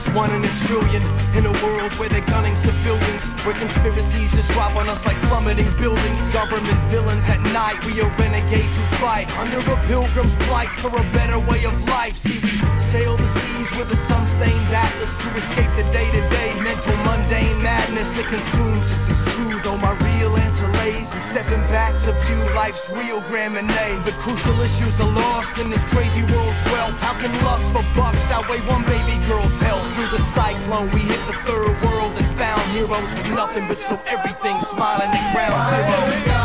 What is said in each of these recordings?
just one in a trillion. In a world where they're gunning civilians, where conspiracies just drop on us like plummeting buildings. Government villains at night, we are renegades who fight under a pilgrim's plight for a better way of life. See, we sail the seas with a sun-stained atlas to escape the day-to-day mental mundane madness that consumes us. It's true, though my real answer lays in stepping back to view life's real grand menace. The crucial issues are lost in this crazy world's wealth. How can lust for bucks outweigh one baby girl's health? Through the cyclone, we hit the third world and found heroes with nothing but so everything smiling at ground zero.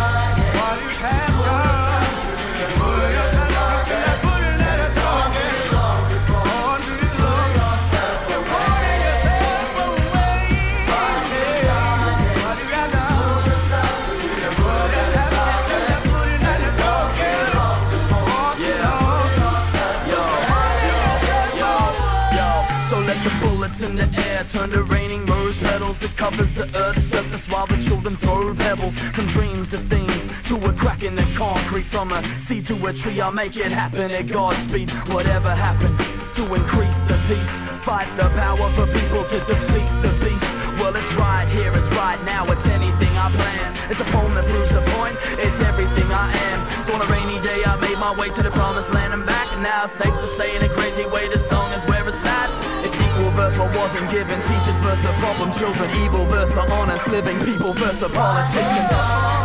In the air, turn to raining rose petals that covers the earth's surface while the children throw pebbles from dreams to things to a crack in the concrete. From a sea to a tree, I'll make it happen at God's speed. Whatever happened to increase the peace, fight the power for people to defeat the beast. Well, it's right here, it's right now, it's anything I plan. It's a poem that proves a point, it's everything I am. So on a rainy day I made my way to the promised land and back. And now it's safe to say in a crazy way this song is where it's at. It's equal versus what wasn't given. Teachers versus the problem children, evil versus the honest living people versus the politicians.